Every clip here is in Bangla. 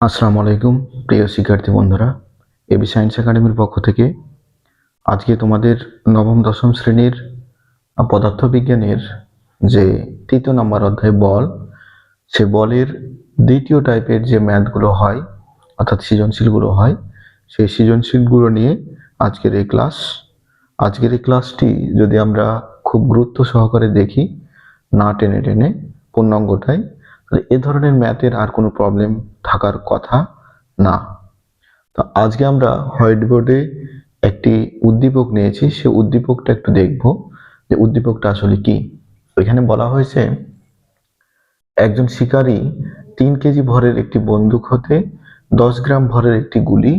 আসসালামু আলাইকুম প্রিয় শিক্ষার্থী বন্ধুরা, এবি সায়েন্স একাডেমির পক্ষ থেকে আজকে তোমাদের নবম দশম শ্রেণীর পদার্থবিজ্ঞানের যে তৃতীয় নম্বর অধ্যায় বল, সে বলের দ্বিতীয় টাইপের যে ম্যাথগুলো হয় অর্থাৎ সৃজনশীলগুলো হয়, সেই সৃজনশীলগুলো নিয়ে আজকের এই ক্লাস। আজকের এই ক্লাসটি যদি আমরা খুব গুরুত্ব সহকারে দেখি, না টেনে টেনে পূর্ণাঙ্গটাই, তাহলে এ ধরনের ম্যাথের আর কোনো প্রবলেম থাকার কথা না। তো আজকে আমরা হোয়াইট বোর্ডে একটি উদ্দীপক নিয়েছি, সে উদ্দীপকটা একটু দেখব যে উদ্দীপকটা আসলে কি। এখানে বলা হয়েছে একজন শিকারী 3 কেজি ভরের একটি বন্দুক হতে 10 গ্রাম ভরের একটি গুলি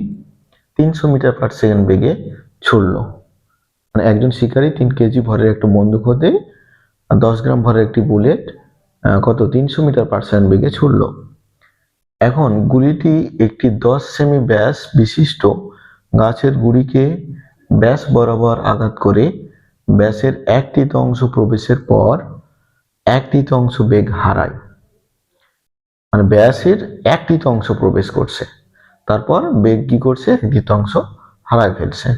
300 মিটার পার সেকেন্ড বেগে ছুড়ল। মানে একজন শিকারী 3 কেজি ভরের একটা বন্দুক হতে 10 গ্রাম ভরের একটি বুলেট 300 মিটার পার সেকেন্ড বেগে ছুড়ল। এখন গুলিটি একটি 10 সেমি ব্যাস বিশিষ্ট গাছের গুড়িকে ব্যাস বরাবর আঘাত করে ব্যাসের 1/3 প্রবেশের পর 1/3 বেগ হারায়। মানে ব্যাসের 1/3 প্রবেশ করছে, তারপর বেগ কি করছে, 1/3 হারায় ফেলছে।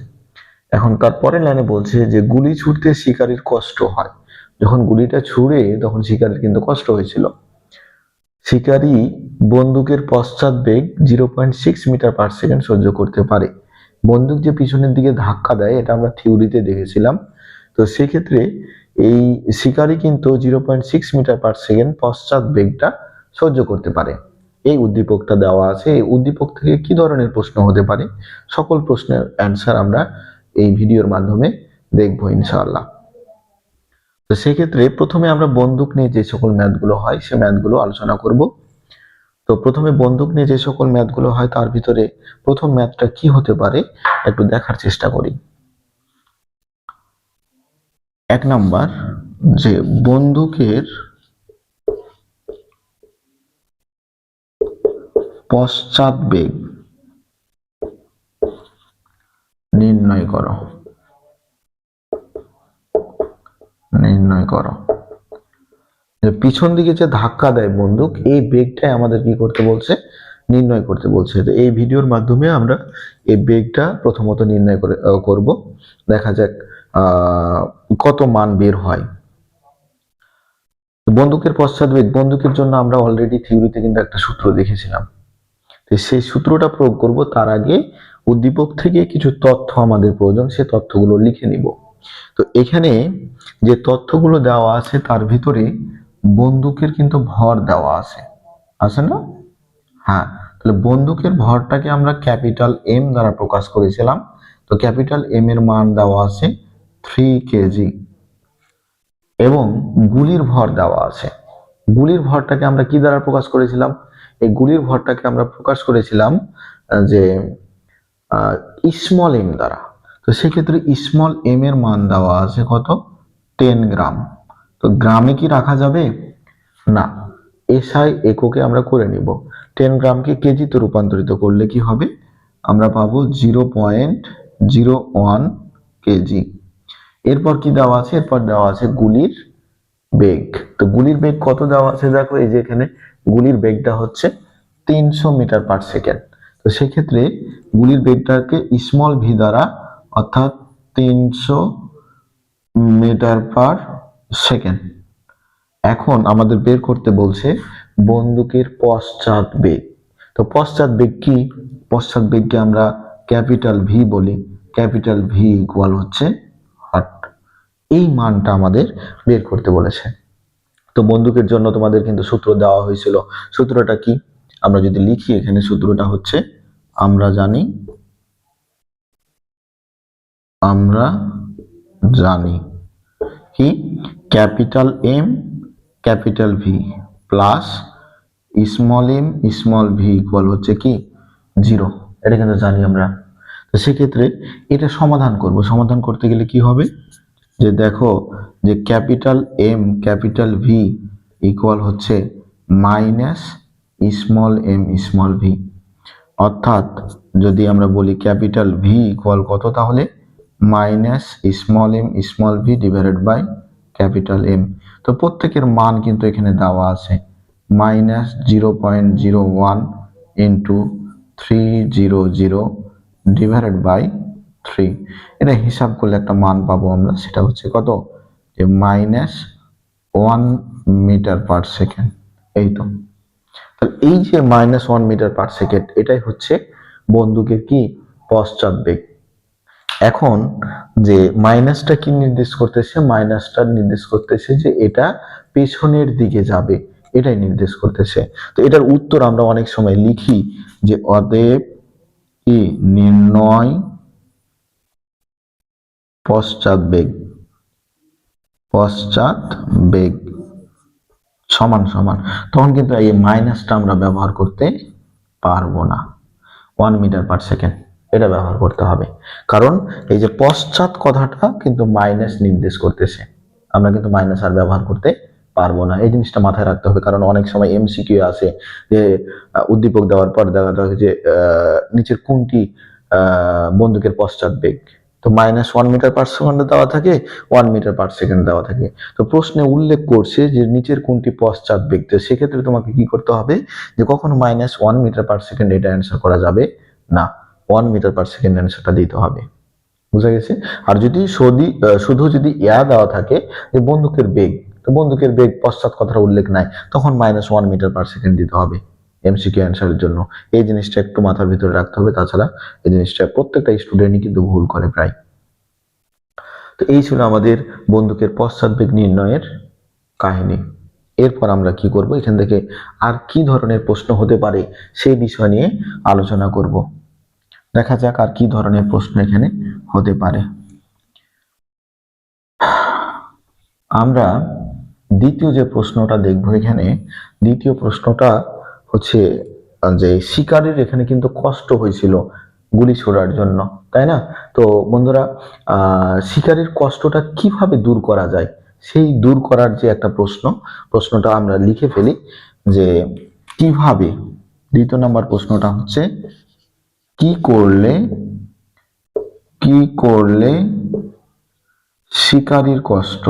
এখন তারপরে লাইনে বলছে যে গুলি ছুটতে শিকারীর কষ্ট হয়। যখন গুলিটা ছুড়ে তখন শিকারীর কিন্তু কষ্ট হয়েছিল। শিকারী বন্দুকের পশ্চাৎ বেগ 0.6 মিটার পার সেকেন্ড সহ্য করতে পারে। বন্দুক যে পিছনের দিকে ধাক্কা দেয়, এটা আমরা থিওরিতে দেখেছিলাম। তো সেক্ষেত্রে এই শিকারী কিন্তু 0.6 মিটার পার সেকেন্ড পশ্চাৎ বেগটা সহ্য করতে পারে। এই উদ্দীপকটা দেওয়া আছে। এই উদ্দীপক থেকে কি ধরনের প্রশ্ন হতে পারে, সকল প্রশ্নের অ্যান্সার আমরা এই ভিডিওর মাধ্যমে দেখবো ইনশাআল্লাহ। তো সেক্ষেত্রে প্রথমে আমরা বন্দুক নিয়ে যে সকল ম্যাথগুলো হয় সে ম্যাথগুলো আলোচনা করব। তো প্রথমে বন্দুক নিয়ে যে সকল ম্যাথগুলো হয় তার ভিতরে প্রথম ম্যাথটা কি হতে পারে একটু দেখার চেষ্টা করি। 1 নাম্বার, যে বন্দুকের পশ্চাৎ বেগ নির্ণয় করো। পিছন দিকে যে ধাক্কা দেয় বন্দুক, এই বেগটাই আমাদের কি করতে বলছে, নির্ণয় করতে বলছে। তো এই ভিডিওর মাধ্যমে আমরা এই বেগটা প্রথমত নির্ণয় করব। দেখা যাক কত মান বের হয়। বন্দুকের পশ্চাৎ বেগ, বন্দুকের জন্য আমরা অলরেডি থিওরিতে কিন্তু একটা সূত্র দেখেছিলাম। তো সেই সূত্রটা প্রয়োগ করব, তার আগে উদ্দীপক থেকে কিছু তথ্য আমাদের প্রয়োজন, সে তথ্যগুলো লিখে নিব। তো এখানে যে তথ্যগুলো দেওয়া আছে তার ভিতরে বন্দুকের কিন্তু ভর দেওয়া আছে না? হ্যাঁ, তাহলে বন্দুকের ভরটাকে আমরা ক্যাপিটাল এম দ্বারা প্রকাশ করেছিলাম। তো ক্যাপিটাল এম এর মান দেওয়া আছে 3 কেজি এবং গুলির ভর দেওয়া আছে। গুলির ভরটাকে আমরা কি দ্বারা প্রকাশ করেছিলাম? এই গুলির ভরটাকে আমরা প্রকাশ করেছিলাম যে স্মল এম দ্বারা। তো সেক্ষেত্রে স্মল এম এর মান দেওয়া আছে কত, 10 গ্রাম। তো গ্রামে কি রাখা যাবে না, এসআই এককে আমরা করে নিব। 10 গ্রামকে কেজিতে রূপান্তরিত করলে কি হবে, আমরা পাবো 0.01 কেজি। এরপর কি দেওয়া আছে, এরপর দেওয়া আছে গুলির বেগ। তো গুলির বেগ কত দেওয়া আছে, দেখো এই যে এখানে গুলির বেগটা হচ্ছে 300 মিটার পার সেকেন্ড। তো সেক্ষেত্রে গুলির বেগটাকে স্মল ভি দ্বারা, অর্থাৎ 300 মিটার পার সেকেন্ড। এখন আমাদের বের করতে বলছে বন্দুকের পশ্চাৎ বেগ। তো পশ্চাৎ বেগ কি, পশ্চাৎ বেগকে আমরা ক্যাপিটাল ভি বলি। ক্যাপিটাল ভি ইকুয়াল হচ্ছে 8। এই মানটা আমাদের বের করতে বলেছে। তো বন্দুকের জন্য তোমাদের কিন্তু সূত্র দেওয়া হয়েছিল। সূত্রটা কি, আমরা যদি লিখি এখানে, সূত্রটা হচ্ছে আমরা জানি কি, capital M capital V plus small M small v equal হচ্ছে কি 0। এটা কিন্তু জানি আমরা। তো সেক্ষেত্রে এটা সমাধান করব। সমাধান করতে গেলে কি হবে, যে দেখো যে capital M capital V equal হচ্ছে minus small M small V. অর্থাৎ যদি আমরা বলি ক্যাপিটাল ভি ইকুয়াল কত, তাহলে minus small M small V divided by capital M. তো প্রত্যেকের মান কিন্তু এখানে দেওয়া আছে, মাইনাস 0.01 ইন্টু 300 ডিভাইডেড বাই 3। এটা হিসাব করলে একটা মান পাবো আমরা, সেটা হচ্ছে কত, যে -1 মিটার পার সেকেন্ড। এই তো, তাহলে এই যে -1 মিটার পার সেকেন্ড, এটাই হচ্ছে বন্দুকের কি পশ্চাৎ বেগ। এখন যে মাইনাসটা কি নির্দেশ করতেছে, মাইনাসটা নির্দেশ করতেছে যে এটা পেছনের দিকে যাবে, এটাই নির্দেশ করতেছে। তো এটার উত্তর আমরা অনেক সময় লিখি যে অতএব কি নির্ণয় পশ্চাৎ বেগ, পশ্চাৎ বেগ সমান সমান, তখন কিন্তু এই মাইনাসটা আমরা ব্যবহার করতে পারবো না, 1 মিটার পার সেকেন্ড এটা ব্যবহার করতে হবে। কারণ এই যে পশ্চাৎ কথাটা কিন্তু মাইনাস নির্দেশ করতেছে, আমরা কিন্তু মাইনাস আর ব্যবহার করতে পারবো না। এই জিনিসটা মাথায় রাখতে হবে, কারণ অনেক সময় এমসিকিউ আসে যে উদ্দীপক দেওয়ার পর দেখা যায় যে নিচের কোনটি বন্দুকের পশ্চাৎ বেগ, তো -1 মিটার পার সেকেন্ড দেওয়া থাকে, 1 মিটার পার সেকেন্ড দেওয়া থাকে। তো প্রশ্নে উল্লেখ করছে যে নিচের কোনটি পশ্চাৎ বেগ, তো সেক্ষেত্রে তোমাকে কি করতে হবে, যে কখনো -1 মিটার পার সেকেন্ড এটা অ্যান্সার করা যাবে না, 1 মিটার পার সেকেন্ড অ্যান্সারটা দিতে হবে। বুঝা গেছে? আর যদি শুধু যদি দেওয়া থাকে যে বন্দুকের বেগ, তো বন্দুকের বেগ পশ্চাৎ কথাটা উল্লেখ নাই, তখন -1 মিটার পার সেকেন্ড দিতে হবে এমসিকিউ অ্যান্সারের জন্য। এই জিনিসটা একটু মাথার ভিতরে রাখতে হবে, তাছাড়া এই জিনিসটা প্রত্যেকটা স্টুডেন্টই কিন্তু ভুল করে প্রায়। তো এই ছিল আমাদের বন্দুকের পশ্চাৎ বেগ নির্ণয়ের কাহিনী। এরপর আমরা কি করব, এখান থেকে আর কি ধরনের প্রশ্ন হতে পারে সেই বিষয় নিয়ে আলোচনা করব। দেখা যাক আর কি ধরনের প্রশ্ন এখানে হতে পারে। আমরা দ্বিতীয় যে প্রশ্নটা দেখব, এখানে দ্বিতীয় প্রশ্নটা হচ্ছে যে শিকারীর এখানে কিন্তু কষ্ট হয়েছিল গুলি ছোড়ার জন্য, তাই না? তো বন্ধুরা, শিকারীর কষ্টটা কিভাবে দূর করা যায়, সেই দূর করার যে একটা প্রশ্নটা আমরা লিখে ফেলি যে কিভাবে। দ্বিতীয় নম্বর প্রশ্নটা হচ্ছে কি করলে শিকারীর কষ্ট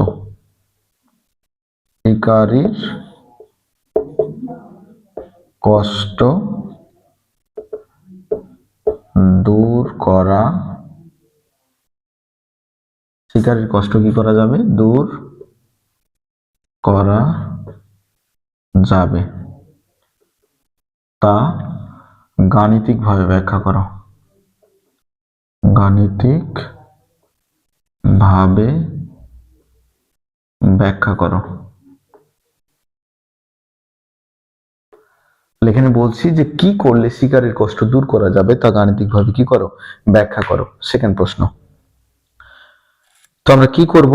দূর করা, শিকারীর কষ্ট কি করা যাবে, দূর করা যাবে, তা গাণিতিকভাবে ব্যাখ্যা করো। গাণিতিকভাবে ব্যাখ্যা করো। এখানে বলছি যে কি করলে শিকারীর কষ্ট দূর করা যাবে তা গাণিতিকভাবে কি করো, ব্যাখ্যা করো। সেকেন্ড প্রশ্ন। তো আমরা কি করব,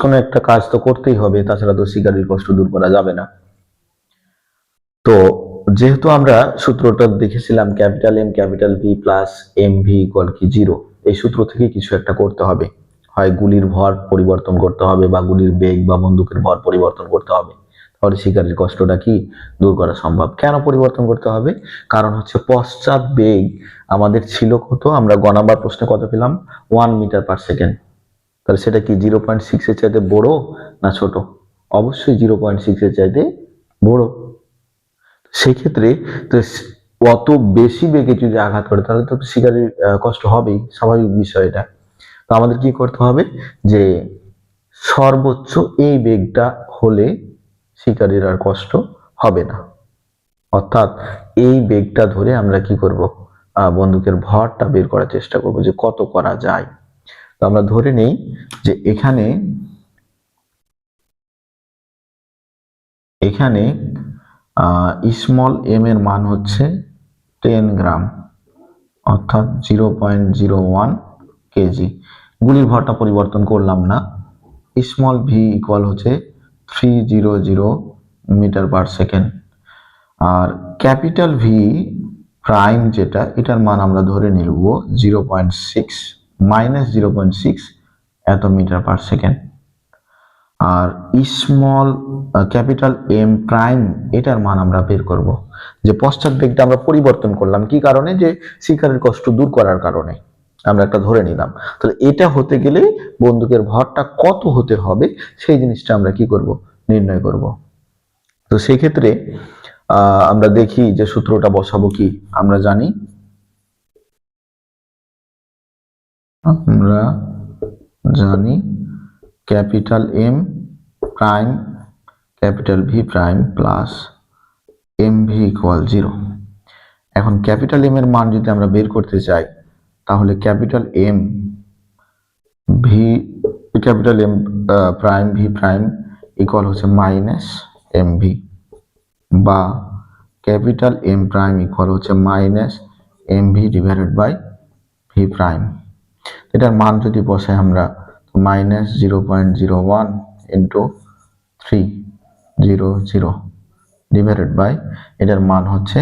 কোনো একটা কাজ তো করতেই হবে, তাছাড়া তো শিকারীর কষ্ট দূর করা যাবে না। তো যেহেতু আমরা সূত্রটা দেখেছিলাম capital M capital V plus m v equal কি 0, এই সূত্র থেকে কিছু একটা করতে হবে, হয় গুলির ভর পরিবর্তন করতে হবে বা গুলির বেগ বা বন্দুকের ভর পরিবর্তন করতে হবে, তাহলে শিকারীর কষ্টটা কি দূর করা সম্ভব। কেন পরিবর্তন করতে হবে, কারণ হচ্ছে পশ্চাৎ বেগ আমাদের ছিল কত, আমরা গ নাম্বার প্রশ্নে কত পেলাম, 1 মিটার পার সেকেন্ড। তাহলে সেটা কি 0.6 এর চাইতে বড় না ছোট, অবশ্যই 0.6 এর চাইতে বড়। সেই ক্ষেত্রে তো অত বেশি বেগে যদি আঘাত করে তাহলে তো শিকারীর কষ্ট হবেই, স্বাভাবিক বিষয় এটা। তো আমাদের কি করতে হবে, যে সর্বোচ্চ এই বেগটা হলে শিকারীর আর কষ্ট হবে না, অর্থাৎ এই বেগটা ধরে আমরা কি করব, বন্দুকের ভরটা বের করার চেষ্টা করব যে কত করা যায়। তো আমরা ধরে নেই যে এখানে স্মল এম এর মান হচ্ছে 10 গ্রাম, অর্থাৎ 0.01 কেজি। গুলির ভরটা পরিবর্তন করলাম না। স্মল ভি ইকুয়াল হচ্ছে 300 মিটার পার সেকেন্ড, আর ক্যাপিটাল ভি প্রাইম যেটা, এটার মান আমরা ধরে নিব 0.6 -0.6 এত মিটার পার সেকেন্ড। আর স্মল ক্যাপিটাল এম প্রাইম এটার মান আমরা বের করব, যে পশ্চাৎ বেগটা আমরা পরিবর্তন করলাম কি কারণে, যে শিকারের কষ্ট দূর করার কারণে আমরা একটা ধরে নিলাম। তাহলে এটা হতে গেলে বন্দুকের ভরটা কত হতে হবে সেই জিনিসটা আমরা কি করব, নির্ণয় করব। তো সেই ক্ষেত্রে আমরা দেখি যে সূত্রটা বসাবো কি। আমরা জানি capital M prime capital V prime plus m v equal 0। এখন ক্যাপিটাল এম এর মান যদি আমরা বের করতে চাই, তাহলে capital M prime V prime equal হচ্ছে মাইনাস এম ভি, বা ক্যাপিটাল এম প্রাইম ইকুয়াল হচ্ছে minus m v divided by v prime. এটার মান যদি বসাই আমরা, মাইনাস 0.01 ইন্টু 300 ডিভাইডেড বাই এটার মান হচ্ছে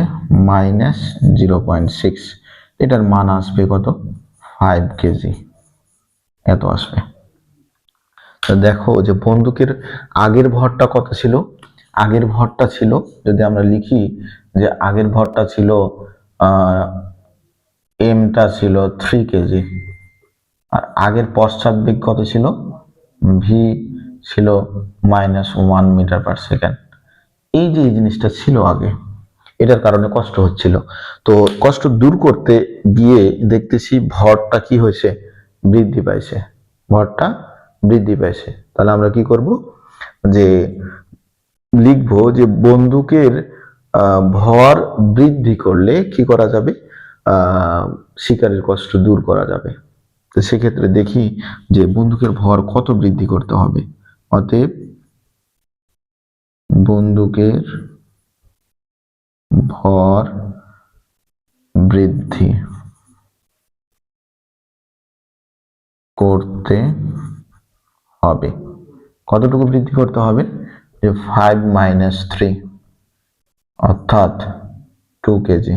মাইনাস 0.6, এটার মান আসবে কত, 5 কেজি, এত আসবে। তো দেখো যে বন্দুকের আগের ভরটা কত ছিল, আগের ভরটা ছিল, যদি আমরা লিখি যে আগের ভরটা ছিল এমটা ছিল 3 কেজি, আর আগের পশ্চাৎ বেগ কত ছিল, ভি ছিল -1 মিটার পার সেকেন্ড। এই যে জিনিসটা ছিল আগে, এটার কারণে কষ্ট হচ্ছিল, তো কষ্ট দূর করতে গিয়ে দেখতেছি ভরটা কি হয়েছে, বৃদ্ধি পাইছে, ভরটা বৃদ্ধি পাইছে। তাহলে আমরা কি করব, যে লিখবো যে বন্দুকের ভর বৃদ্ধি করলে কি করা যাবে, শিকারের কষ্ট দূর করা যাবে। তো সেক্ষেত্রে দেখি যে বন্দুকের ভর কত বৃদ্ধি করতে হবে। অতএব বন্দুকের ভর বৃদ্ধি করতে হবে, কতটুকু বৃদ্ধি করতে হবে, যে 5 - 3 অর্থাৎ 2 কেজি।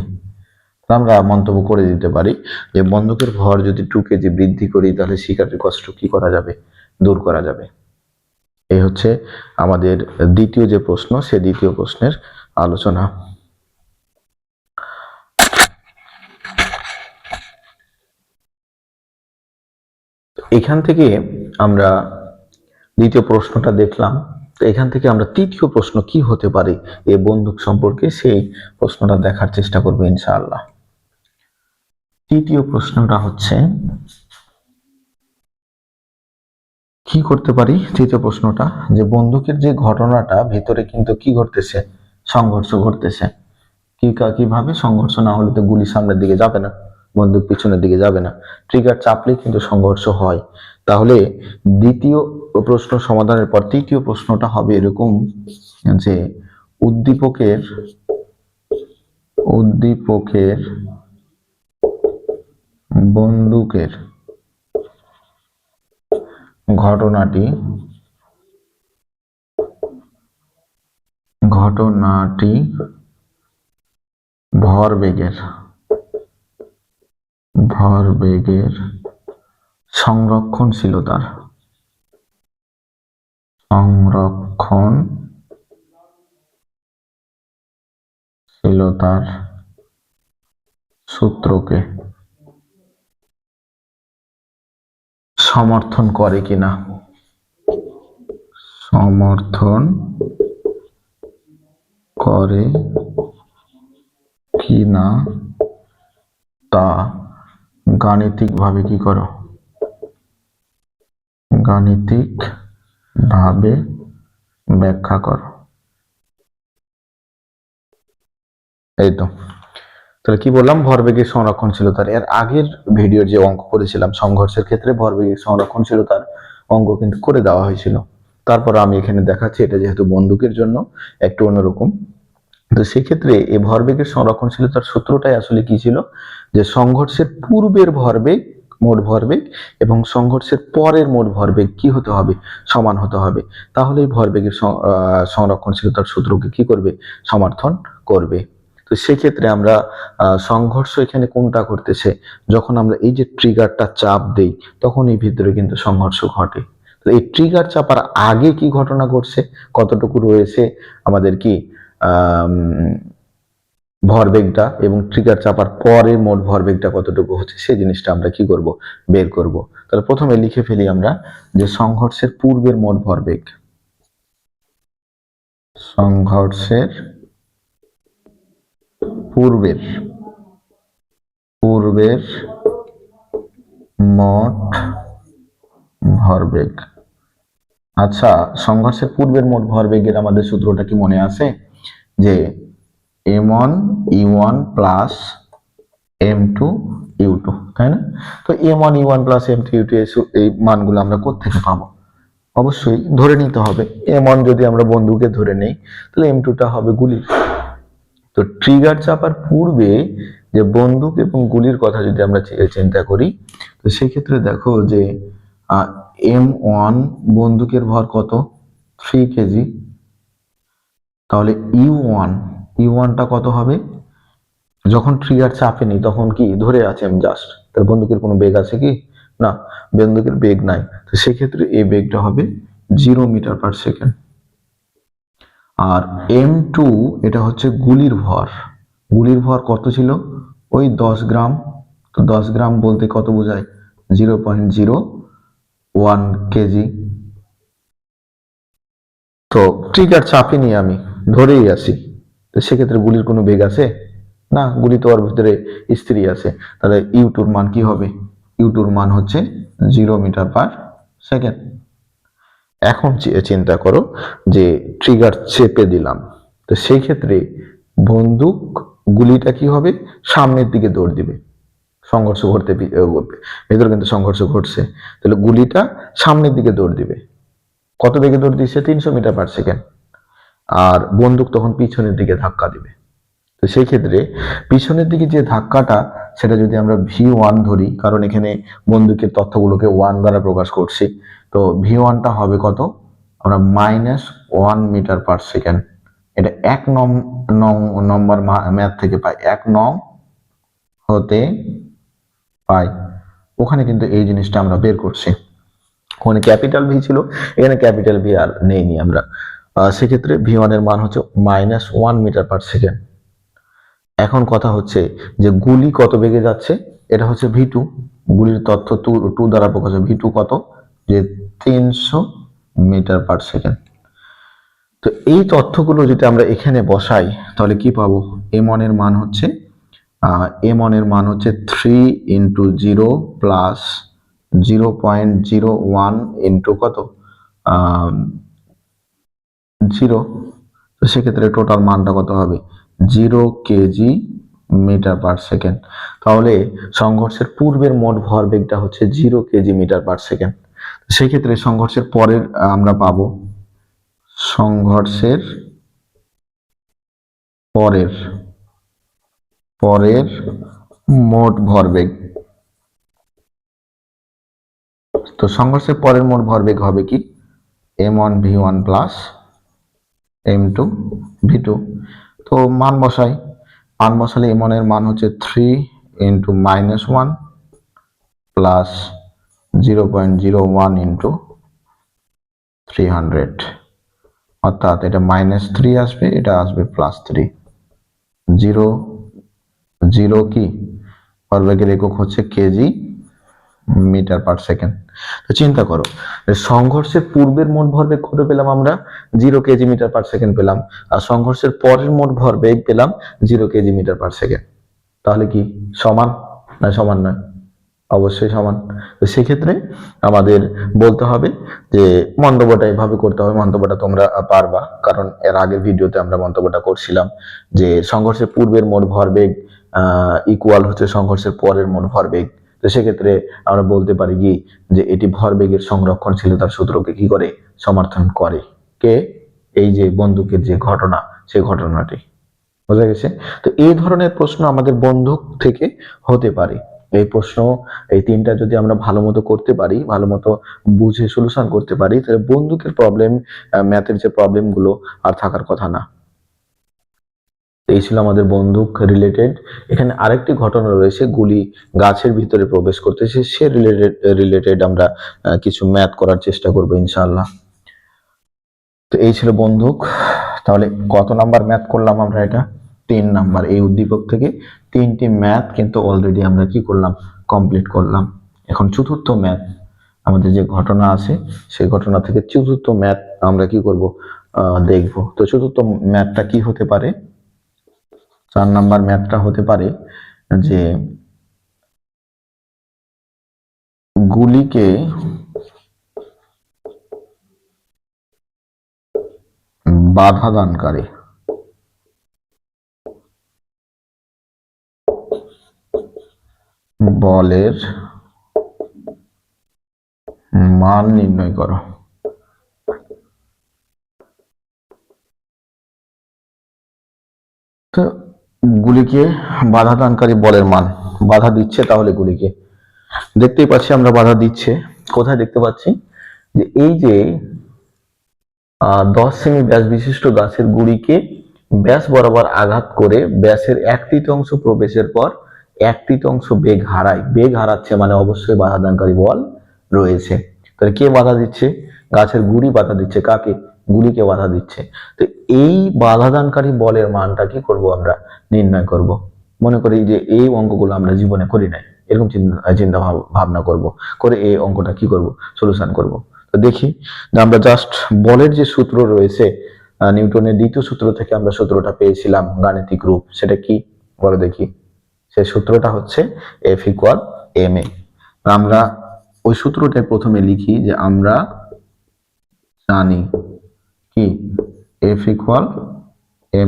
আমরা মন্তব্য করে দিতে পারি যে বন্দুকের ভর যদি 2 কেজি বৃদ্ধি করি, তাহলে শিকারের কষ্ট কি করা যাবে, দূর করা যাবে। এই হচ্ছে আমাদের দ্বিতীয় যে প্রশ্ন, সে দ্বিতীয় প্রশ্নের আলোচনা। এখান থেকে আমরা দ্বিতীয় প্রশ্নটা দেখলাম, তো এখান থেকে আমরা তৃতীয় প্রশ্ন কি হতে পারে এই বন্দুক সম্পর্কে, সেই প্রশ্নটা দেখার চেষ্টা করবো ইনশাআল্লাহ। তৃতীয় প্রশ্নটা হচ্ছে, কি করতে পারি, তৃতীয় প্রশ্নটা যে বন্দুকের যে ঘটনাটা ভেতরে কিন্তু কি ঘটতেছে, সংঘর্ষ ঘটতেছে। কিভাবে সংঘর্ষ, না হলে তো গুলি সামনের দিকে যাবে না, বন্দুক পিছনের দিকে যাবে না, ট্রিগার চাপলে কিন্তু সংঘর্ষ হয়। তাহলে দ্বিতীয় প্রশ্ন সমাধানের পর তৃতীয় প্রশ্নটা হবে এরকম, যে উদ্দীপকের বন্দুকের ঘটনাটি ভরবেগের সংরক্ষণশীলতার সূত্রকে সমর্থন করে কিনা, তা গাণিতিকভাবে কি করো, গাণিতিকভাবে ব্যাখ্যা করো। এই তো, তাহলে কি বললাম, ভরবেগের সংরক্ষণশীলতার, এর আগের ভিডিওর যে অঙ্ক করেছিলাম সংঘর্ষের ক্ষেত্রে ভরবেগের সংরক্ষণশীলতার অঙ্ক কিন্তু করে দেওয়া হয়েছিল। তারপর আমি এখানে দেখাচ্ছি, এটা যেহেতু বন্দুকের জন্য একটু অন্যরকম। তো সেক্ষেত্রে এই ভরবেগের সংরক্ষণশীলতার সূত্রটাই আসলে কি ছিল, যে সংঘর্ষের পূর্বের ভরবেগ, মোট ভরবেগ, এবং সংঘর্ষের পরের মোট ভরবেগ কি হতে হবে, সমান হতে হবে। তাহলে ভরবেগের সংরক্ষণশীলতার সূত্রকে কি করবে, সমর্থন করবে। তো সেক্ষেত্রে আমরা সংঘর্ষ এখানে কোনটা ঘটতেছে, যখন আমরা এই যে ট্রিগারটা চাপ দেই, তখন এই ভিতরে কিন্তু সংঘর্ষ ঘটে। তো এই ট্রিগার চাপার আগে কি ঘটনা ঘটছে, কতটুকু রয়েছে আমাদের কি ভরবেগটা, এবং ট্রিগার চাপার পরে মোট ভরবেগটা কতটুকু হচ্ছে, সেই জিনিসটা আমরা কি করব, বের করব। তাহলে প্রথমে লিখে ফেলি আমরা যে সংঘর্ষের পূর্বের মোট ভরবেগ, সংঘর্ষের পূর্বের পূর্বের মোট ভরবেগ। আচ্ছা, সংঘর্ষের পূর্বের মোট ভরবেগের আমাদের সূত্রটা কি মনে আছে? যে m1 u1 plus m2 u2, তাই না? তো m1 u1 plus m2 u2 এই মানগুলো আমরা কোত্থেকে পাবো? অবশ্যই ধরে নিতে হবে। m1 যদি আমরা বন্দুকে ধরে নেই, তাহলে m2টা হবে গুলির। তো ট্রিগার চাপার পূর্বে যে বন্দুক এবং গুলির কথা যদি আমরা চিন্তা করি, তো সেক্ষেত্রে দেখো যে m1 বন্দুকের ভর কত? 3 কেজি। তাহলে u1টা কত হবে? যখন ট্রিগার চাপেনি তখন কি ধরে আছে আমি জাস্ট, তার বন্দুকের কোনো বেগ আছে কি? না, বন্দুকের বেগ নাই। তো সেক্ষেত্রে এই বেগটা হবে 0 মিটার পার সেকেন্ড। আর m2 এটা হচ্ছে গুলির ভর। গুলির ভর কত ছিল? ওই 10 গ্রাম। তো 10 গ্রাম বলতে কত বোঝায়? 0.01 কেজি। তো ট্রিগার চাপিনি, আমি ধরেই আছি, তো সেক্ষেত্রে গুলির কোনো বেগ আছে না? গুলি তো ওর ভিতরে স্থিরই আছে। তাহলে ইউটুর মান কি হবে? ইউটুর মান হচ্ছে 0 মিটার পার সেকেন্ড। এখন চিন্তা করো যে ট্রিগার চেপে দিলাম, তো সেই ক্ষেত্রে বন্দুক গুলিটা কি হবে? সামনের দিকে দৌড় দিবে। সংঘর্ষ ঘটতে ভেতরে কিন্তু সংঘর্ষ ঘটছে, তাহলে গুলিটা সামনের দিকে দৌড় দিবে। কত বেগে দৌড় দিচ্ছে? 300 মিটার পার সেকেন্ড। আর বন্দুক তখন পিছনের দিকে ধাক্কা দিবে। তো সেই ক্ষেত্রে পিছনের দিকে যে ধাক্কাটা, সেটা যদি আমরা v1 ধরি, কারণ এখানে বন্দুকের তথ্যগুলোকে 1 দ্বারা প্রকাশ করছি, তো v1টা হবে কত? আমরা -1 মিটার পার সেকেন্ড। এটা 1 নম্বর ম্যাথ থেকে পাই, 1 নং হতে পাই। ওখানে কিন্তু এই জিনিসটা আমরা বের করছি। ওখানে ক্যাপিটাল ভি ছিল, এখানে ক্যাপিটাল ভি আর নেইনি আমরা। সেক্ষেত্রে v1 এর মান হচ্ছে -1 মিটার পার সেকেন্ড। এখন কথা হচ্ছে যে গুলি কত বেগে যাচ্ছে? এটা হচ্ছে v2, গুলির তথ্য 2 দ্বারা প্রকাশ। v2 কত? যে 300 মিটার পার সেকেন্ড। তো এই তথ্যগুলো যদি আমরা এখানে বসাই, তাহলে কি পাবো? m1 এর মান হচ্ছে 3 ইন্টু 0 প্লাস 0.01 ইন্টু কত? 0। তো সেক্ষেত্রে টোটাল মানটা কত হবে? 0 কেজি মিটার পার সেকেন্ড। তাহলে সংঘর্ষের পূর্বের মোট ভরবেগটা হচ্ছে 0 কেজি মিটার পার সেকেন্ড। সেক্ষেত্রে সংঘর্ষের পরের আমরা পাবো সংঘর্ষের পরের মোট ভরবেগ। তো সংঘর্ষের পরের মোট ভরবেগ হবে কি? m1 v1 plus m2 v2। তো মান বসালে m1 এর মান হচ্ছে 3 ইন্টু -1 প্লাস 0.01 ইন্টু 300, অর্থাৎ এটা -3 আসবে, এটা আসবে +3। 0 কি? ভরবেগের একক হচ্ছে কেজি মিটার পার সেকেন্ড। তো চিন্তা করো, সংঘর্ষের পূর্বের মোট ভরবেগ কত পেলাম আমরা? 0 কেজি মিটার পার সেকেন্ড পেলাম। আর সংঘর্ষের পরের মোট ভরবেগ পেলাম 0 কেজি মিটার পার সেকেন্ড। তাহলে কি সমান? না, সমান নয়। অবশ্যই সমান। তো সেক্ষেত্রে আমাদের বলতে হবে যে মন্তব্যটা এভাবে করতে হবে। মন্তব্যটা তোমরা পারবা, কারণ এর আগের ভিডিওতে আমরা মন্তব্যটা করছিলাম যে সংঘর্ষের পূর্বের মোট ভরবেগ ইকুয়াল হচ্ছে সংঘর্ষের পরের মোট ভরবেগ। তো সেক্ষেত্রে আমরা বলতে পারি কি যে এটি ভরবেগের সংরক্ষণশীলতার সূত্রকে কি করে? সমর্থন করে। কে? এই যে বন্দুকের যে ঘটনা, সেই ঘটনাটি। বোঝা গেছে? তো এই ধরনের প্রশ্ন আমাদের বন্দুক থেকে হতে পারে। এই প্রশ্ন, এই তিনটা যদি আমরা ভালো মতো করতে পারি, ভালো মতো বুঝে সলিউশন করতে পারি, তাহলে বন্দুকের প্রবলেম, ম্যাথের যে প্রবলেম গুলো আর থাকার কথা না। এই ছিল আমাদের বন্দুক রিলেটেড। এখানে আরেকটি ঘটনা রয়েছে, গুলি গাছের ভিতরে প্রবেশ করতেছে, সে রিলেটেড আমরা কিছু ম্যাথ করার চেষ্টা করবো ইনশাআল্লাহ। তো এই ছিল বন্দুক। তাহলে কত নাম্বার ম্যাথ করলাম আমরা? এটা 3 নাম্বার। এই উদ্দীপক থেকে 3টি ম্যাথ কিন্তু অলরেডি আমরা কি করলাম? কমপ্লিট করলাম। এখন চতুর্থ ম্যাথ, আমাদের যে ঘটনা আছে সেই ঘটনা থেকে চতুর্থ ম্যাথ আমরা কি করব? দেখব। তো চতুর্থ ম্যাথটা কি হতে পারে? 4 নাম্বার ম্যাথটা হতে পারে যে গুলিকে বাধা দানকারী বলের মান নির্ণয় করো। তো গুলিকে বাধা দানকারী বলের মান, বাধা দিচ্ছে তাহলে গুলিকে, দেখতেই পাচ্ছি আমরা বাধা দিচ্ছে। কোথায় দেখতে পাচ্ছি? যে এই যে 10 সেমি ব্যাস বিশিষ্ট গাছের গুড়িকে ব্যাস বরাবর আঘাত করে ব্যাসের 1/3 প্রবেশের পর 1/3 বেগ হারায়। বেগ হারাচ্ছে মানে অবশ্যই বাধা দানকারী বল রয়েছে। তাহলে কে বাধা দিচ্ছে? গাছের গুড়ি বাধা দিচ্ছে। কাকে? গুড়িকে বাধা দিচ্ছে। তো এই বাধা দানকারী বলের মানটা কি করব আমরা? নির্ণয় করব। মনে করি যে এই অঙ্কগুলো আমরা জীবনে করি নাই, এরকম চিন্তা ভাবনা করব, করে এই অঙ্কটা কি করব? সলিউশন করব। তো দেখি যে আমরা জাস্ট বলের যে সূত্র রয়েছে নিউটনের দ্বিতীয় সূত্র থেকে আমরা সূত্রটা পেয়েছিলাম গাণিতিক রূপ, সেটা কি বলো দেখি। সেই সূত্রটা হচ্ছে F = ma। আমরা ওই সূত্রটা প্রথমে লিখি যে আমরা জানি কি F =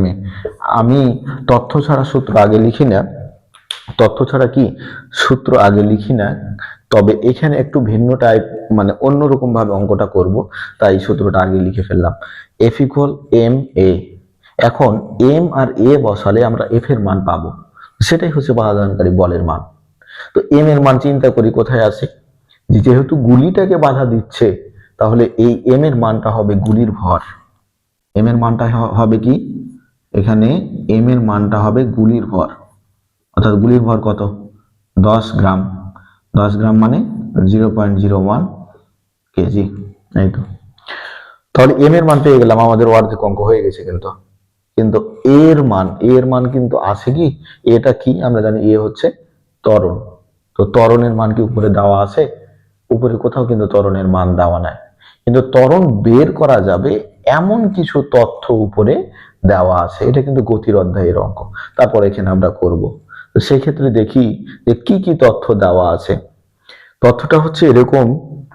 ma। আমি তথ্য ছাড়া সূত্র আগে লিখি না, তথ্য ছাড়া কি সূত্র আগে লিখি না, তবে এখানে একটু ভিন্ন টাইপ মানে অন্যরকম ভাবে অঙ্কটা করব, তাই সূত্রটা আগে লিখে ফেললাম। F = ma। এখন m আর a বসালে আমরা f এর মান পাবো, সেটাই হচ্ছে বাধা দানকারী বলের মান। তো m এর মান চিন্তা করি কোথায় আছে, যেহেতু গুলিটাকে বাধা দিচ্ছে তাহলে এই m এর মানটা হবে গুলির ভর। m এর মানটা হবে কি? এখানে m এর মানটা হবে গুলির ভর, অর্থাৎ গুলির ভর কত? 10 গ্রাম। 10 গ্রাম মানে 0.01 কেজি। এই তো, তাহলে এম এর মান পেয়ে গেলাম, আমাদের অর্ধেক অঙ্ক হয়ে গেছে। কিন্তু এর মান কিন্তু আছে কি? এটা কি আমরা জানি, এ হচ্ছে ত্বরণ। তো ত্বরণের মান কি উপরে দেওয়া আছে? উপরে কোথাও কিন্তু ত্বরণের মান দেওয়া নাই, কিন্তু ত্বরণ বের করা যাবে এমন কিছু তথ্য উপরে দেওয়া আছে। এটা কিন্তু গতির অধ্যায়ের অঙ্ক, তারপর এখানে আমরা করব। তো সেই ক্ষেত্রে দেখি যে কি কি তথ্য দেওয়া আছে। তথ্যটা হচ্ছে এরকম,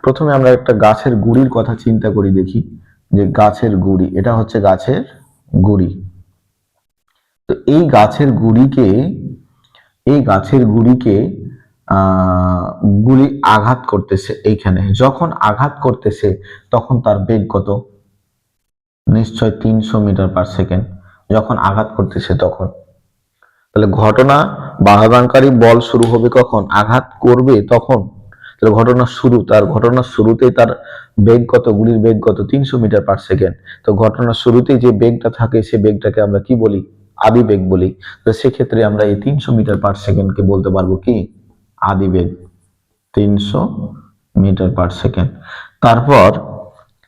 প্রথমে আমরা একটা গাছের গুড়ির কথা চিন্তা করি, দেখি যে গাছের গুড়ি, এটা হচ্ছে গাছের গুড়ি। তো এই গাছের গুড়িকে গুলি আঘাত করতেছে। এইখানে যখন আঘাত করতেছে তখন তার বেগ কত? নিশ্চয় 300 মিটার/সেকেন্ড। যখন আঘাত করতেছে তখন, তাহলে ঘটনা বাধাদানকারী বল শুরু হবে কখন? আঘাত করবে তখন। তাহলে ঘটনার শুরুতেই তার বেগ কত? গুলির বেগ কত? 300 মিটার/সেকেন্ড। তো ঘটনার শুরুতেই যে বেগটা থাকে সে বেগটাকে আমরা কি বলি? আদিবেগ বলি। তো সেক্ষেত্রে আমরা এই 300 মিটার/সেকেন্ড কে বলতে পারবো কি? আদিবেগ। 300 মিটার/সেকেন্ড। তারপর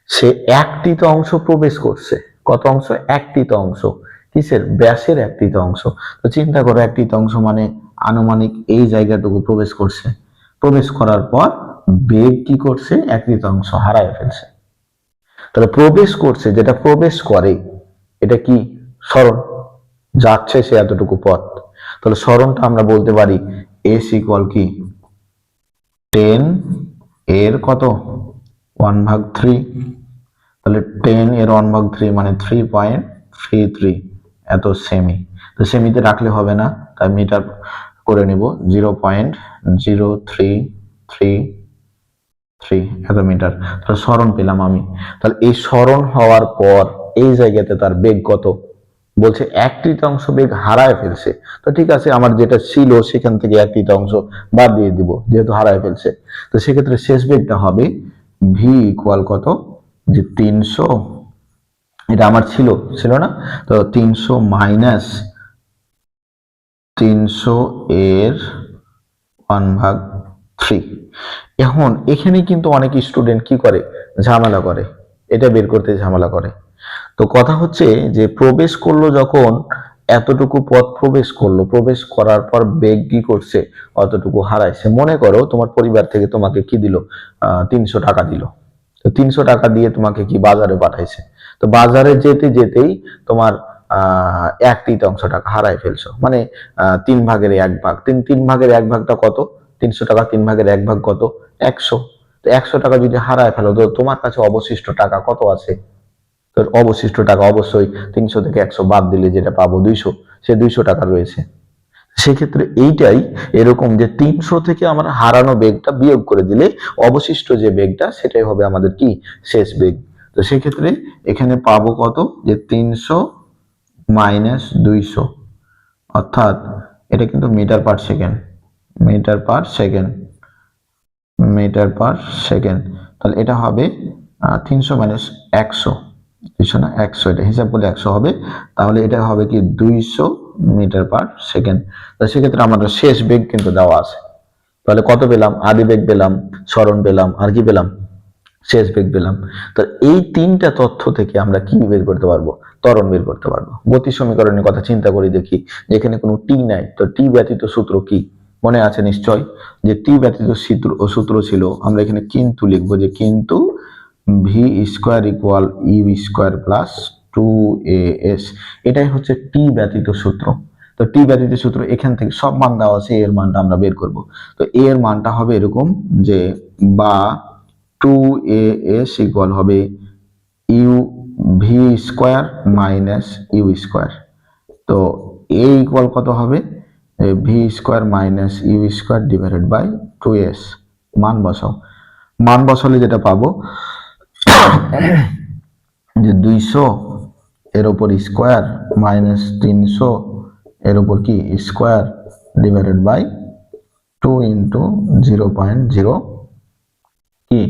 সে 1/3 প্রবেশ করছে। কত অংশ? 1/3। কিসের? ব্যাসের 1/3। তো চিন্তা করো 1/3 মানে আনুমানিক এই জায়গাটুকু প্রবেশ করছে। প্রবেশ করার পর বেগ কি করছে? 1/3 হারায় ফেলছে। তাহলে প্রবেশ করছে, যেটা প্রবেশ করে এটা কি? সরণ। যাচ্ছে সে এতটুকু পথ। তাহলে সরণটা আমরা বলতে পারি s = কি? 10 এর কত? 1/3। তাহলে 10 এর 1/3 মানে 3.33 এত সেমি। তো সেমিতে রাখলে হবে না, তাই মিটার করে নেব। 0.0333 এত মিটার। তাহলে সরণ পেলাম আমি। তাহলে এই সরণ হওয়ার পর এই জায়গাতে তার বেগ কত? বলছে 1/3 বেগ হারায় ফেলছে। তো ঠিক আছে, আমার যেটা ছিল সেখান থেকে 1/3 বাদ দিয়ে দিব, যেহেতু হারায় ফেলছে। তো সেক্ষেত্রে শেষ বেগটা হবে v = কত? যে 300, এটা আমার ছিল না? তো 300 মাইনাস 300 এর 1/3। এখন এখানে কিন্তু অনেক স্টুডেন্ট কি করে? ঝামেলা করে, এটা বের করতে ঝামেলা করে। তো কথা হচ্ছে যে প্রবেশ করলো যখন, এতটুকু পথ প্রবেশ করলো, প্রবেশ করার পর বেগ কি করছে? অতটুকু হারাইছে। মনে করো তোমার পরিবার থেকে তোমাকে কি দিল? 300 টাকা দিল। তো 300 টাকা দিয়ে তোমাকে কি বাজারে পাঠাইছে। তো বাজারে যেতেই তোমার এক তৃতীয়াংশ টাকা হারাই ফেলছো, মানে 3/1 ভাগ। তিন ভাগের 1 ভাগটা কত? 300 টাকা। 3/1 ভাগ কত? 100। তো 100 টাকা যদি হারায় ফেলো, তো তোমার কাছে অবশিষ্ট টাকা কত আছে? তোর অবশিষ্ট টাকা অবশ্যই 300 থেকে 100 বাদ দিলে যেটা পাবো 200, সে 200 টাকা রয়েছে। সেক্ষেত্রে এইটাই এরকম যে 300 থেকে আমরা হারানো বেগটা বিয়োগ করে দিলে অবশিষ্ট যে বেগটা সেটাই হবে আমাদের কি? শেষ বেগ। তো সেক্ষেত্রে এখানে পাবো কত? যে 300 মাইনাস 200, অর্থাৎ এটা কিন্তু metre per second, metre per second, metre per second. তাহলে এটা হবে 300 মাইনাস 100, 200 না 100, এটা হিসাব করলে 100 হবে। তাহলে এটা হবে কি 200 মিটার পার সেকেন্ড। তো সেক্ষেত্রে আমাদের শেষ বেগ কিন্তু দেওয়া আছে। তাহলে কত পেলাম? আদি বেগ পেলাম, সরণ পেলাম, আর কি পেলাম? শেষ বেগ পেলাম। তো এই তিনটা তথ্য থেকে আমরা কি বের করতে পারবো? ত্বরণ বের করতে পারবো। গতি সমীকরণের কথা চিন্তা করে দেখি, যেখানে কোনো টি নাই, তো টি ব্যতীত সূত্র কি? মনে আছে নিশ্চয় যে টি ব্যতীত সূত্র ছিল, আমরা এখানে কিন্তু লিখবো যে কিন্তু v square equal u square plus 2as। এটাই হচ্ছে টি ব্যতীত সূত্র। তো টি ব্যতীত সূত্র এখান থেকে সব মান দেওয়া আছে, এর মানটা আমরা বের করব। তো এর মানটা হবে এরকম যে বা 2as ইকুয়াল হবে u v square minus u square. তো এ ইকুয়াল কত হবে? V square minus u square divided by 2s। মান বসাও। মান বসালে যেটা পাবো যে 200 এর উপর স্কোয়ার মাইনাস 300 এর উপর কি স্কোয়ার ডিভাইডেড বাই 2 ইন্টু 0.0 কি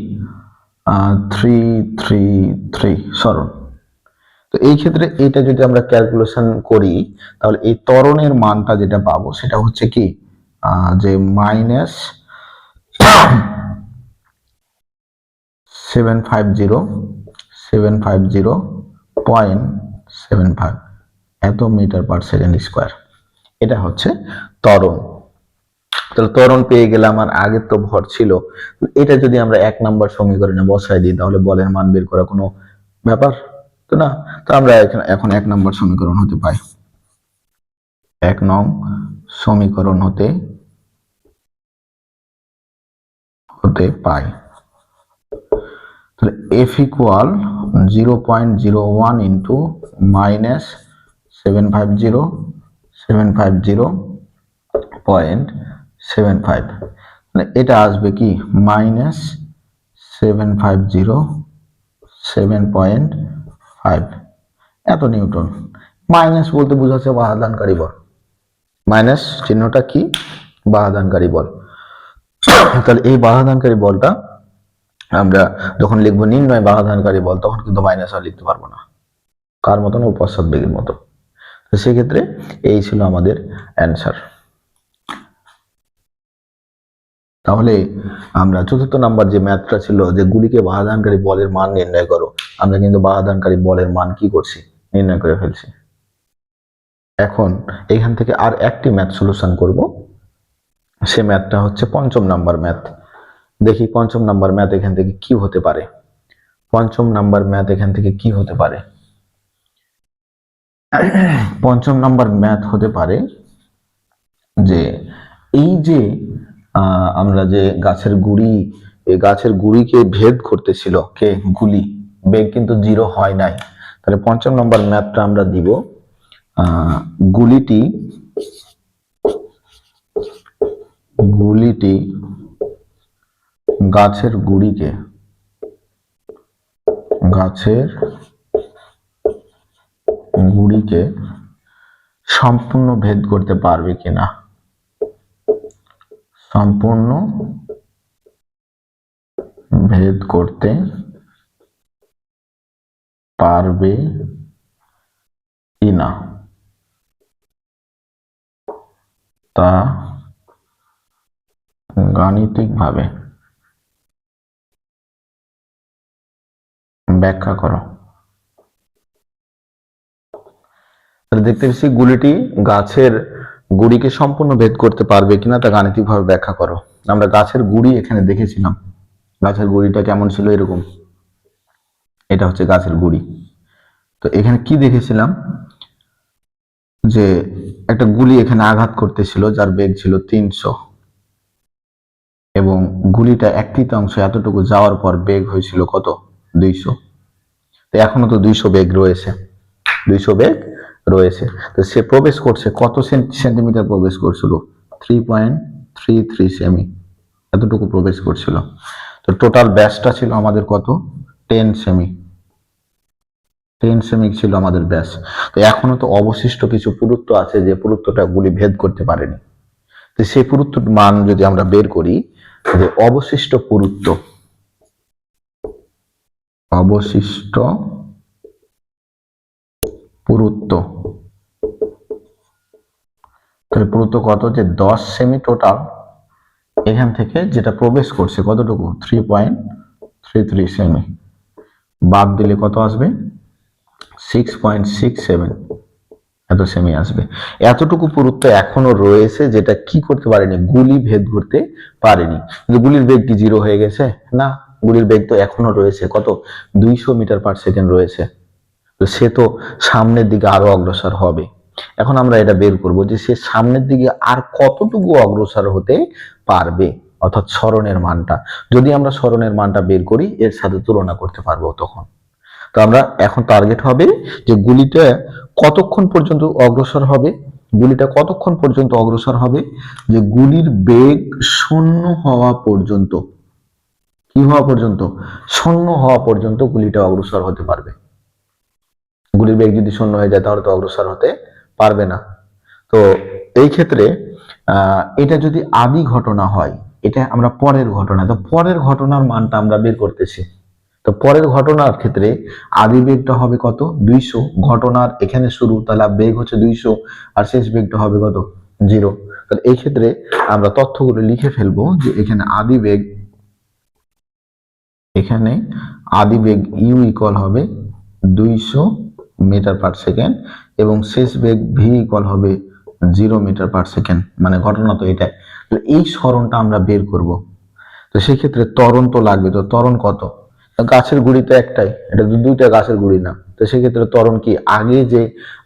333 সরণ। তো এই ক্ষেত্রে এটা যদি আমরা ক্যালকুলেশন করি, তাহলে এই ত্বরণের মানটা যেটা পাবো সেটা হচ্ছে কি যে মাইনাস 750.75 এত মিটার পার সেকেন্ড স্কোয়ার। এটা হচ্ছে ত্বরণ। তাহলে ত্বরণ পেয়ে গেলাম, আর আগের তো ভর ছিল। এটা যদি আমরা 1 নম্বর সমীকরণে বসাই দিই, তাহলে বলের মান বের করা কোনো ব্যাপার তো না। তো আমরা এখন 1 নম্বর সমীকরণ হতে পাই, 1 নং সমীকরণ হতে পাই। তাহলে f ইকুয়াল 0.01 ইন্টু মাইনাস 750.75, মানে এটা আসবে কি মাইনাস 750.7.5 এত নিউটন। মাইনাস বলতে বোঝাচ্ছে বাধাদানকারী বল। মাইনাস চিহ্নটা কি? বাধাদানকারী বল। তাহলে এই বাধাদানকারী বলটা আমরা যখন লিখবো নির্ণয় বাধাদানকারী বল, তখন কিন্তু মাইনাস আর লিখতে পারবো না, কার মতন? পশ্চাৎ বেগের মতো। তো সেক্ষেত্রে এই ছিল আমাদের অ্যান্সার। তাহলে আমরা 4র্থ নাম্বার যে ম্যাথটা ছিল যে গুলিকে বাধাদানকারী বলের মান নির্ণয় করো, আমরা কিন্তু বাধাদানকারী বলের মান কি করছি? নির্ণয় করে ফেলছি। এখন এখান থেকে আর একটি ম্যাথ সলিউশন করব। সে ম্যাথটা হচ্ছে 5ম নাম্বার ম্যাথ। দেখি 5ম নাম্বার ম্যাথ এখান থেকে কি হতে পারে। 5ম নাম্বার ম্যাথ এখান থেকে কি হতে পারে? 5ম নাম্বার ম্যাথ হতে পারে যে এই যে আমরা যে গাছের গুড়ি, এই গাছের গুড়িকে ভেদ করতেছিল কে? গুলি। বেগ কিন্তু 0 হয় নাই। তাহলে 5ম নাম্বার ম্যাথটা আমরা দিব গুলিটি গাছের গুড়িকে সম্পূর্ণ ভেদ করতে পারবে কিনা, সম্পূর্ণ ভেদ করতে পারবে কিনা তা গাণিতিকভাবে ব্যাখ্যা করো। তাহলে দেখতে পাচ্ছি গুলিটি গাছের গুড়িকে সম্পূর্ণ ভেদ করতে পারবে কিনা তা গাণিতিকভাবে ব্যাখ্যা করো। আমরা গাছের গুড়ি এখানে দেখেছিলাম। গাছের গুড়িটা কেমন ছিল? এরকম। এটা হচ্ছে গাছের গুড়ি। তো এখানে কি দেখেছিলাম? যে একটা গুলি এখানে আঘাত করতেছিল যার বেগ ছিল 300 এবং গুলিটা 1/3 এতটুকু যাওয়ার পর বেগ হয়েছিল কত 200। তো এখনো তো 200 বেগ রয়েছে, 200 বেগ রয়েছে। তো সে প্রবেশ করছে কত সেন্টিমিটার প্রবেশ করছিল 3.33 সেমি, এতটুকু প্রবেশ করছিল। তো টোটাল ব্যাসটা ছিল আমাদের কত 10 সেমি, 10 সেমি ছিল আমাদের ব্যাস। তো এখনো তো অবশিষ্ট কিছু পুরুত্ব আছে যে পুরুত্বটা গুলি ভেদ করতে পারেনি। তো সেই পুরুত্বের মান যদি আমরা বের করি, যে অবশিষ্ট পুরুত্ব, অবশিষ্ট পুরুত্ব, তাহলে পুরুত্ব কত, যে 10 সেমি টোটাল, এখান থেকে যেটা প্রবেশ করছে কতটুকু 3.33 সেমি, বাদ দিলে কত আসবে 6.67, এত সেমি আসবে। এতটুকু পুরুত্ব এখনো রয়েছে যেটা কি করতে পারেনি, গুলি ভেদ করতে পারেনি। কিন্তু গুলির বেগ কি 0 হয়ে গেছে? না, গুলির বেগ তো এখনো রয়েছে কত 200 মিটার পার সেকেন্ড রয়েছে। তো সে তো সামনের দিকে আরো অগ্রসর হবে। এখন আমরা এটা বের করব যে সে সামনের দিকে আর কতটুকু অগ্রসর হতে পারবে, অর্থাৎ সরণের মানটা। যদি আমরা সরণের মানটা বের করি এর সাথে তুলনা করতে পারবো তখন। তো আমরা এখন টার্গেট হবে যে গুলিটা কতক্ষণ পর্যন্ত অগ্রসর হবে, গুলিটা কতক্ষণ পর্যন্ত অগ্রসর হবে, যে গুলির বেগ শূন্য হওয়া পর্যন্ত, কি হওয়া পর্যন্ত, শূন্য হওয়া পর্যন্ত গুলিটা অগ্রসর হতে পারবে। গুলির বেগ যদি শূন্য হয়ে যায় তাহলে তো অগ্রসর হতে পারবে না। তো এই ক্ষেত্রে এটা যদি আদি ঘটনা হয়, এটা আমরা পরের ঘটনা, তো পরের ঘটনার মানটা আমরা বের করতেছি। তো পরের ঘটনার ক্ষেত্রে আদি বেগটা হবে কত 200, ঘটনার এখানে শুরু, তাহলে বেগ হচ্ছে 200, আর শেষ বেগটা হবে কত 0। তাহলে এই ক্ষেত্রে আমরা তথ্যগুলো লিখে ফেলবো যে এখানে আদি বেগ, এখানে আদি বেগ ইউ ইকুয়াল হবে 200 মিটার পার সেকেন্ড এবং শেষ বেগ ভি ইকুয়াল হবে 0 মিটার পার সেকেন্ড, মানে ঘটনা তো এটাই। তো এই সরণটা আমরা বের করব। তো সেই ক্ষেত্রে ত্বরণ তো লাগবে, তো ত্বরণ কত, গাছের গুড়ি তো একটাই, এটা দুইটা গাছের গুড়ি না। তো সেক্ষেত্রে ত্বরণ কি, আগে যে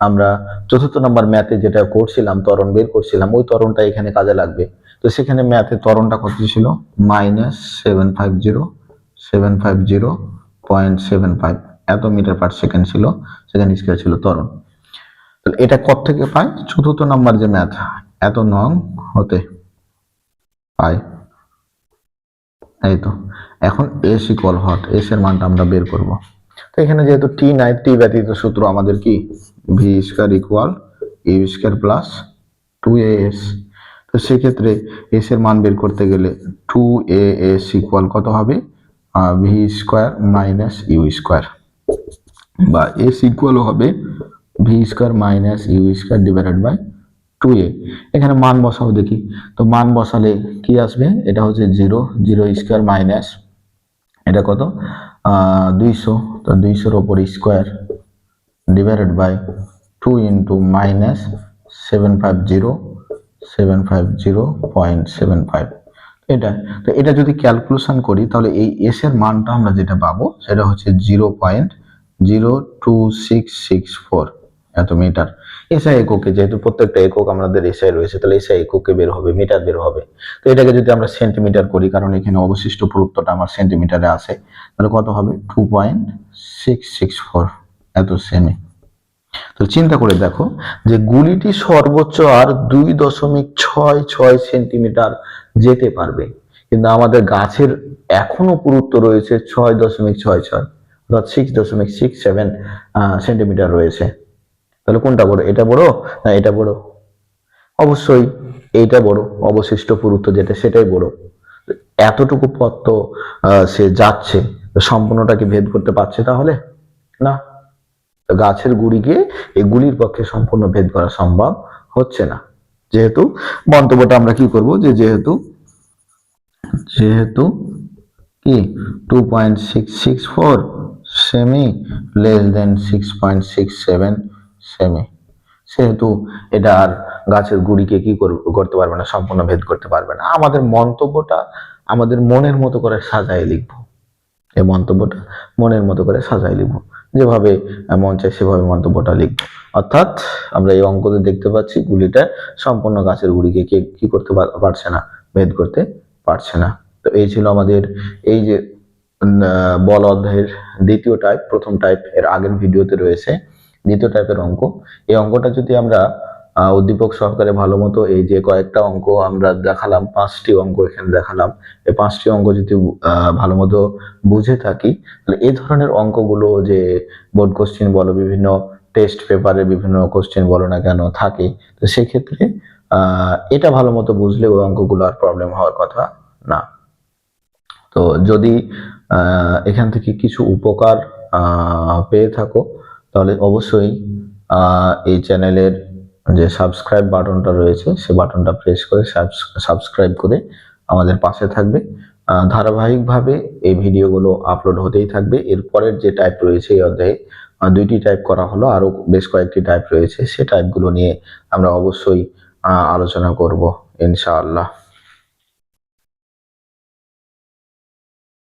আমরা চতুর্থ নম্বর ম্যাথে যেটা করছিলাম ত্বরণ বের করছিলাম ওই ত্বরণটা এখানে কাজে লাগবে। তো সেখানে ম্যাথে ত্বরণটা কত ছিল -750.75 এত মিটার পার সেকেন্ড ছিল, সেকেন্ড স্কয়ার ছিল ত্বরণ। তাহলে এটা কত থেকে পাই, চতুর্থ নাম্বার যে ম্যাথ, এত নং হতে পাই, এই তো। এখন এস ইকুয়াল হট, এস এর মানটা আমরা বের করব। তো এখানে যেহেতু টি নাই, টি ব্যতীত সূত্র আমাদের কি v square equal u square plus 2as। তো সেক্ষেত্রে এস এর মান বের করতে গেলে 2as ইকুয়াল কত হবে, v square minus u square, বা এস ইকুয়াল হবে v square minus u square divided by 2a। এখানে মান বসাবো দেখি, তো মান বসালে কি আসবে, এটা হচ্ছে 0, 0 স্কয়ার মাইনাস এটা কত 200, তো 200 এর উপর square divided by 2 into minus 750.75 এটা। তো এটা যদি ক্যালকুলেশন করি তাহলে এই এস এর মানটা আমরা যেটা পাবো সেটা হচ্ছে 0.02664 এত মিটার। এসআই এককে, যেহেতু প্রত্যেকটা একক আমাদের এসআই রয়েছে তাহলে এসআই এককে বের হবে, মিটার বের হবে। তো এটাকে যদি আমরা সেন্টিমিটার করি, কারণ এখানে অবশিষ্ট পুরুত্বটা আমার সেন্টিমিটারে আছে, তাহলে কত হবে 2.664 এত সেমি। তো চিন্তা করে দেখো যে গুলিটি সর্বোচ্চ আর 2.66 সেন্টিমিটার যেতে পারবে, কিন্তু আমাদের গাছের এখনো পুরুত্ব রয়েছে 6.66, অর্থাৎ 6.67 সেন্টিমিটার রয়েছে। তাহলে কোনটা বড়, এটা বড় না এটা বড়? অবশ্যই এইটা বড়, অবশিষ্ট পুরুত্ব যেটা সেটাই বড়। এতটুকু পথ তো সে যাচ্ছে, সম্পূর্ণটা কি ভেদ করতে পারছে তাহলে? না, গাছের গুড়িকে এই গুলির পক্ষে সম্পূর্ণ ভেদ করা সম্ভব হচ্ছে না। যেহেতু মন্তব্যটা আমরা কি করব, যে যেহেতু কি 2.664 সেমি লেস দেন 6.67 সেমি, সেহেতু এটা আর গাছের গুড়িকে কি করতে পারবে না, সম্পূর্ণ ভেদ করতে পারবে না। আমাদের মন্তব্যটা আমাদের মনের মতো করে সাজায় লিখবো, এই মন্তব্যটা মনের মতো করে সাজায় লিখবো। যেভাবে মন চায় সেভাবে মন্তব্যটা লিখব। অর্থাৎ আমরা এই অঙ্কতে দেখতে পাচ্ছি গুলিটা সম্পূর্ণ গাছের গুড়িকে কে কি করতে পারছে না, ভেদ করতে পারছে না। তো এই ছিল আমাদের এই যে বল অধ্যায়ের দ্বিতীয় টাইপ। প্রথম টাইপ এর আগের ভিডিওতে রয়েছে, দ্বিতীয় টাইপের অঙ্ক। এই অঙ্কটা যদি আমরা উদ্দীপক সহকারে ভালো মতো এই যে কয়েকটা অঙ্ক আমরা দেখালাম, 5টি অঙ্ক এখানে দেখালাম, এই 5টি অঙ্ক যদি ভালো মতো বুঝে থাকি, তাহলে এই ধরনের অঙ্কগুলো যে বোর্ড কোশ্চেন বলো, বিভিন্ন টেস্ট পেপারে বিভিন্ন কোশ্চেন বলো না কেন থাকে, তো সেক্ষেত্রে এটা ভালো মতো বুঝলে ওই অঙ্কগুলো আর প্রবলেম হওয়ার কথা না। তো যদি এখান থেকে কিছু উপকার পেয়ে থাকো, তাহলে অবশ্যই এই চ্যানেলের যে সাবস্ক্রাইব বাটনটা রয়েছে সে বাটনটা প্রেস করে সাবস্ক্রাইব করে আমাদের পাশে থাকবে। ধারাবাহিকভাবে এই ভিডিওগুলো আপলোড হতেই থাকবে। এরপরের যে টাইপ রয়েছে এই অধ্যায়ে 2টি টাইপ করা হলো, আরো বেশ কয়েকটি টাইপ রয়েছে, সে টাইপগুলো নিয়ে আমরা অবশ্যই আলোচনা করব ইনশাআল্লাহ।